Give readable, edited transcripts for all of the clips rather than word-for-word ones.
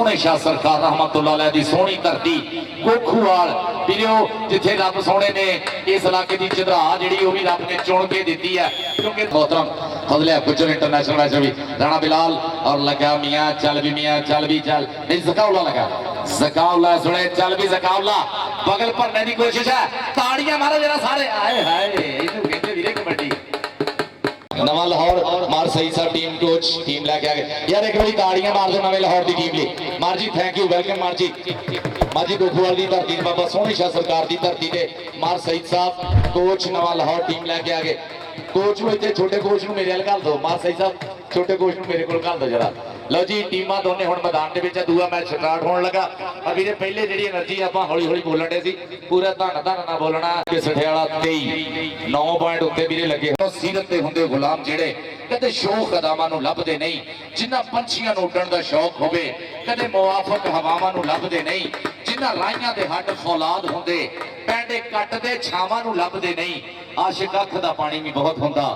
सोहने शाह सरकार रहमतुल्लाह अलैह दी सोहनी धरती गोखूवाल वीरो जिथे रब सोहने ने इस इलाके की चदरा जिहड़ी वो भी रब ने चुन के दी है क्योंकि मोहतरम फजले गुजर इंटरनेशनल मैच भी राणा बिलाल और लगा मियाँ चल भी मियाँ चल भी चल नहीं जकाउल्ला लगा जकाउल्ला सुने चल भी जकाउल्ला बगल भरने की कोशिश है ताड़ियां मारो जरा सारे आए हाय कहते वीरे कबड्डी नवा लाहौर मार सही साहब टीम कोच टीम लैके आ गए यार एक बारी ताड़ियां मार दो नवे लाहौर की टीम लिए मार जी थैंक यू वेलकम मार जी गोखूवाल की धरती बाबा सोहनी शाह सरकार की धरती से मार सईद साहब कोच नवा लाहौर टीम लैके आ गए कोच में इतने छोटे कोच में मेरे घल दो मार सईद साहब छोटे कोच में मेरे को घल दो जरा लो जी टीम दोनों हम मैदान के दूआ मैच स्टार्ट होने लगा और वीरे पहले जी एनर्जी आप हौली हौली बोलन डे सी पूरा धन धन ना बोलना सठियाला 23 9 पॉइंट उत्ते वीरे लगे सीरत ते हुंदे गुलाम जेड़े कदे शौक अदावां नूं लभदे नहीं जिन्हां पंछियां नूं उड्डण दा शौक होवे कदे मुआफक हवावां नूं लभदे नहीं जिन्हां राहियां दे हट फौलाद हुंदे पैंडे कटदे छावां नूं लभदे नहीं आशिक अख दा पानी भी बहुत हुंदा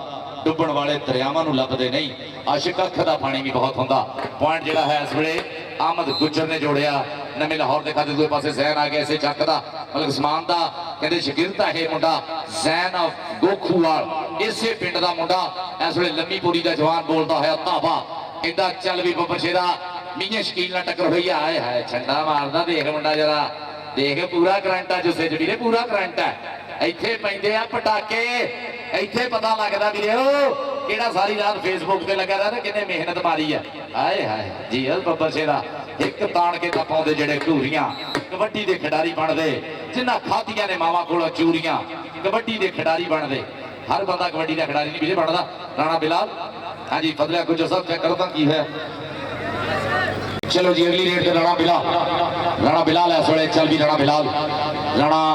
डुबण वाले दरियावां नूं लभदे नहीं आशिक अख दा पानी भी बहुत हुंदा पॉइंट जिहड़ा है इस वेले आमद गुजर ने जोड़िया नवे लाहौर दे खाते दूए पासे जैन आ गया इसे चक दा मतलब उस्मान दा कहंदे शागिर्द है ये मुंडा जैन ऑफ गोखूवाल इसे पिंड दा मुंडा इस वेले लम्मी पूरी दा जवान बोलदा होया ताबा इदा चल भी बब्बर शेरा मीए शकील ना टक्कर होई आए है छंडा मारदा देख मुंडा जरा देख पूरा करंट है जुसे वीरे पूरा करंट है ਇੱਥੇ ਪੈਂਦੇ ਆ ਪਟਾਕੇ ਇੱਥੇ ਪਤਾ ਲੱਗਦਾ ਵੀਰੋ ਕਿਹੜਾ ਸਾਰੀ ਰਾਤ ਫੇਸਬੁੱਕ ਤੇ ਲੱਗਾ ਰਹਿੰਦਾ ਕਿੰਨੇ ਮਿਹਨਤ ਮਾਰੀ ਆ ਹਾਏ ਹਾਏ ਜੀ ਬੱਬਰ ਸ਼ੇਰਾ ਇੱਕ ਤਾਣ ਕੇ ਤਾਂ ਪਾਉਂਦੇ ਜਿਹੜੇ ਘੂਰੀਆਂ ਕਬੱਡੀ ਦੇ ਖਿਡਾਰੀ ਬਣਦੇ ਜਿਨ੍ਹਾਂ ਖਾਧੀਆਂ ਨੇ ਮਾਵਾਂ ਕੋਲੋਂ ਚੂਰੀਆਂ ਕਬੱਡੀ ਦੇ ਖਿਡਾਰੀ ਬਣਦੇ ਹਰ ਬੰਦਾ ਕਬੱਡੀ ਦਾ ਖਿਡਾਰੀ ਨਹੀਂ ਵੀਰੇ ਬਣਦਾ ਰਾਣਾ ਬਿਲਾਲ ਹਾਂਜੀ ਫਜ਼ਲਿਆ ਗੁੱਜਰ ਸਾਹਿਬ ਚੈੱਕ ਕਰੋ ਤਾਂ ਕੀ ਹੋਇਆ चलो जी अगली रेड पे राणा बिलाल है सोले चल भी राणा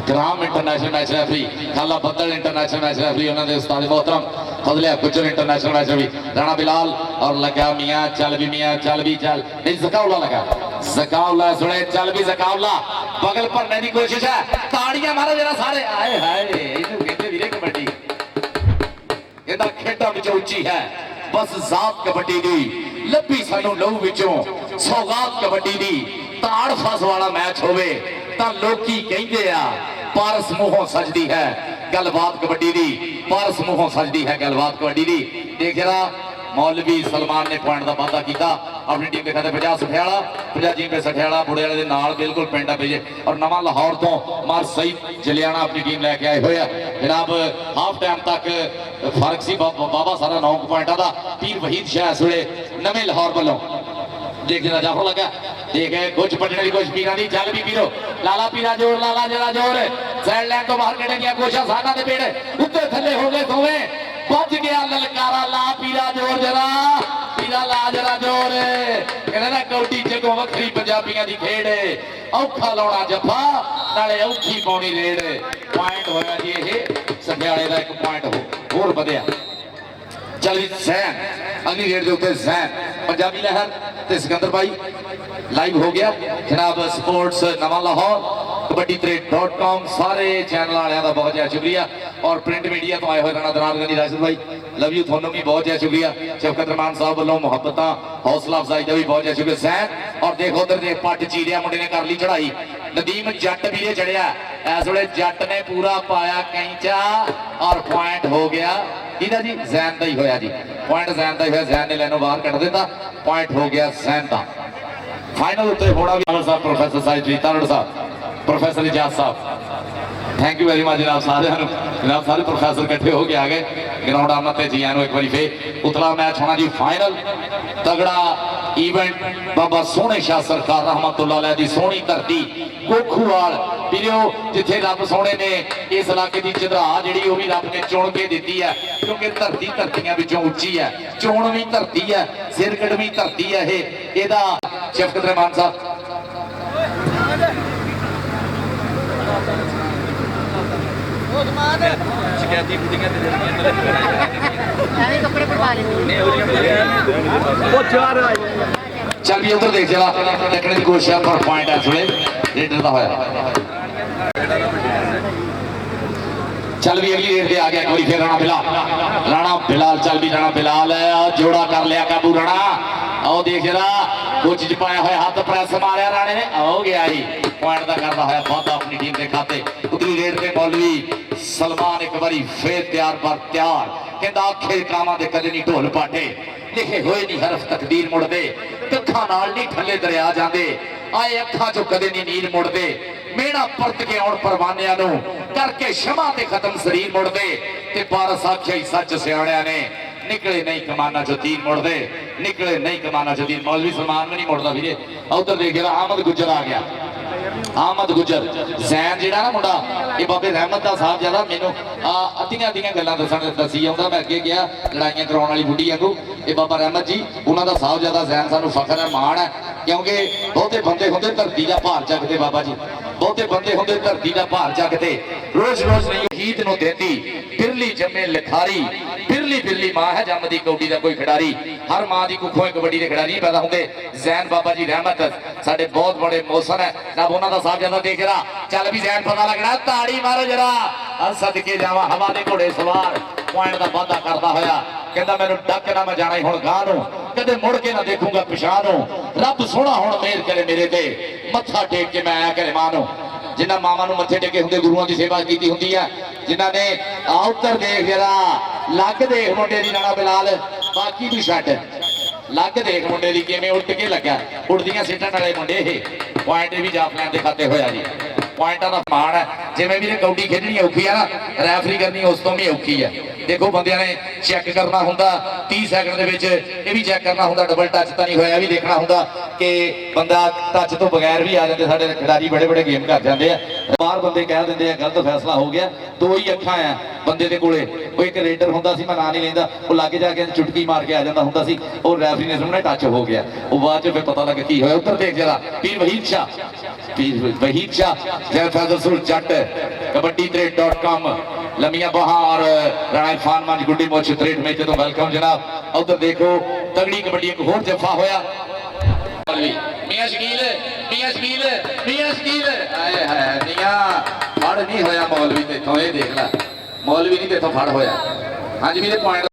ग्राम इंटरनेशनल मैच रेफरी खाला बदल इंटरनेशनल मैच रेफरी उन्होंने उस्ताद मोहतरम फजले गुजर इंटरनेशनल मैच भी राणा बिलाल और लगा मियाँ चल भी चल नहीं जकाउल्ला लगा जकाउल्ला सोले चल भी जकाउल्ला बगल भरने की कोशिश है ताड़ियां मारो जरा सारे आए हाय कहते वीरे कबड्डी इहदा खेडां विच उच्ची है बस जात कबड्डी दी लभी सानू लहू विचों सौगात कबड्डी दी ताड़ फस वाला मैच होवे तां लोकी कहंदे आ पारस मूहों सजदी है गलबात कबड्डी दी पारस मूहों सजदी है गलबात कबड्डी दी देख जरा मौलवी सलमान ने पॉइंट का वादा किया अपनी टीम के खाते 50 सठियाला 50 जी पे सठियाला बुढ़े वाले नाल बिल्कुल पिंड भेजे और नवा लाहौर तो मार सईद जलियाना अपनी टीम लैके आए हुए जनाब हाफ टाइम तक फर्क सी बाबा सारा 9 पॉइंटा का पीर वहीद शाह इस वे नवे लाहौर वालों देख जरा जाफर लगा देख कुछ पटने की कोशिश पीरा नहीं चल भी पीरो लाला पीरा जोर लाला जरा जोर साइड लाइन तो बाहर कटे गया कोशा साना दे पेड़ उत्ते थले हो गए दोवें बच गया ललकारा ला पीरा जोर जरा पीरा ला जरा जोर कहना कौटी जगों वखरी पंजाबियां दी खेड़ औखा लाउणा जफा नाले औखी पाउणी रेड पॉइंट होया जी ये सठियाले दा एक पॉइंट होर वधिया चल जैन अगली रेड के उत्ते जैन पंजाबी लहर ते सिकंदर भाई लाइव हो गया जनाब स्पोर्ट्स नवा लाहौर कबड्डी.com सारे चैनल वालों का बहुत ज्यादा शुक्रिया और प्रिंट मीडिया तो आए हुए राणा दरार राशिद भाई लव यू थोनों भी बहुत ज्यादा शुक्रिया शफकत रहमान साहब वालों मुहब्बत हौसला अफजाई का भी बहुत ज्यादा शुक्रिया सैन और देखो उधर देख पट चीरिया मुंडे ने कर ली चढ़ाई नदीम जट भी चढ़िया इस वे जट ने पूरा पाया कैंचा और पॉइंट हो गया किदा जी जैन का ही होया जी पॉइंट जैन का ही होया जैन ने लैनों बाहर कट दिता पॉइंट हो गया जैन का फाइनल उत्ते होना भी साहब प्रोफेसर साहिब जी तारड़ साहब प्रोफेसर इजाज साहब थैंक यू वेरी मच जनाब सारे जनाब सारे प्रोफेसर इकट्ठे हो के आ गए ग्राउंड आमद ते जी एक बार फिर उतला मैच होना जी फाइनल तगड़ा इवेंट बाबा सोहने शाह सरकार रहमतुल्लाह अलैह दी सोहनी धरती गोखूवाल वीरो जिथे रब सोहने ने इस इलाके की चदरा जिहड़ी वो भी रब ने चुन के दी है क्योंकि धरती धरतियां विचों उच्ची है चोण भी धरती है सिरकट भी धरती है इहदा शफकत रहमान साहब शिकायती बुढ़ियां कपड़े चल भी उधर देख चला देखने की कोशिश पर पॉइंट है थोड़े रेडर का होया चल भी अगली रेड पे आ गया कोई फिर राणा बिलाल चल भी राणा बिलाल जोड़ा कर लिया काबू राणा और देख जरा कोच च पाया हुआ हाथ प्रेस मारिया राणे ने हो गया ही पॉइंट का करता हुआ वाधा अपनी टीम के खाते उतली रेड के मौलवी सलमान एक बारी फिर तैयार पर तैयार कहता आखे कामां दे कदे नहीं ढोल पाटे लिखे हुए नहीं हरफ तकदीर मुड़दे कखा नाल नहीं थले दरिया जांदे आए अखा चो कदे नहीं नीर मुड़दे मेड़ा परत के आउण परवानियां नूं करके शमा ते खत्म शरीर मुड़दे ते पारस आख्या ही सच सियाणियां ने निकले नहीं कमाना जो तीन मुड़दे निकले नहीं कमाना जो तीन मौलवी सलमान में नहीं मुड़दा वीरे उधर देख रहा आमद गुजर आ गया आमद गुजर जैन जेड़ा ना मुंडा ये बाबे रहमत दा साहब ज्यादा मेनू अद्धियां अद्धियां गल्लां दसी आउंदा मैं अगे गया लड़ाइयां कराउण वाली बुढ़ी वांगू ये बाबा रहमत जी उन्हां दा साहब ज्यादा जैन सानू फखर है मान है क्योंकि बहुते बंदे हुंदे धरती दा भार चकदे बाबा जी बहुते बंदे हुंदे धरती दा भार चकदे रोज रोज नहीं हीत नूं देंदी बिरली जम्मे लिखारी बिरली बिरली मां है जमदी कौडी दा कोई खिडारी हर मां दी कुखों एक कबड्डी दे खिडारी नहीं पैदा हुंदे जैन बाबा जी रहमत साडे बहुत बड़े मौसन है ना उन्हां दा साहब ज्यादा देख रहा चल भी जैन पता लगना ताड़ी मारो जरा सदके जावा हवा दे घोड़े सवार पॉइंट का वादा करता होया कहता मैनू डक ना मैं जाना ही हुण गां नूं कदे मुड़ के ना देखूंगा पिछां नूं रब सोहना हुण मेहर करे मेरे ते मत्था टेक के मैं आया करे मां नूं जिन्हां मावां नूं मत्थे टेके हुंदे गुरुआं दी सेवा कीती हुंदी है जिन्हां ने उत्तर देख जरा लग देख मुंडे दी राणा बिलाल बाकी भी छड्ड लग देख मुंडे दी किवें उठ के लगा उड़दियां सीटां नाले मुंडे ये पॉइंट भी जाफलैन दे खाते होया जी पॉइंटा का मान है जिवें भी कौडी खेडनी औखी है ना रैफरी करनी उस तो भी औखी है देखो बंदियां ने चेक करना हुंदा 30 सैकंड दे विच ये भी चेक करना हुंदा डबल टच तो नहीं होया भी देखना हुंदा कि बंदा टच तो बगैर भी आ जाते साडे खिडारी बड़े बड़े गेम कर जाते हैं बाहर बंदे कह देंगे हैं गलत फैसला हो गया दो ही अखां है बंदे दे कोले कोई एक रेडर हुंदा सी मैं नाम नहीं लेंदा वो लागे जाके चुटकी मार के आ जाता हुंदा सी और रैफरी ने सामने टच हो गया वो बाद च फिर पता लगा की होया उधर देख जरा पीर वहीद शाह जय फैजल जट कबड्डी .com लमिया बहा और राणा इरफान मंच गुड्डी मोच त्रेट में तो वेलकम जनाब उधर देखो तगड़ी कबड्डी एक होर जफा होया मियां शकील आए हाय मियां फड़ नहीं होया मौलवी तेथों ये देख ला मौलवी नहीं तेथों फड़ होया हां जी मेरे पॉइंट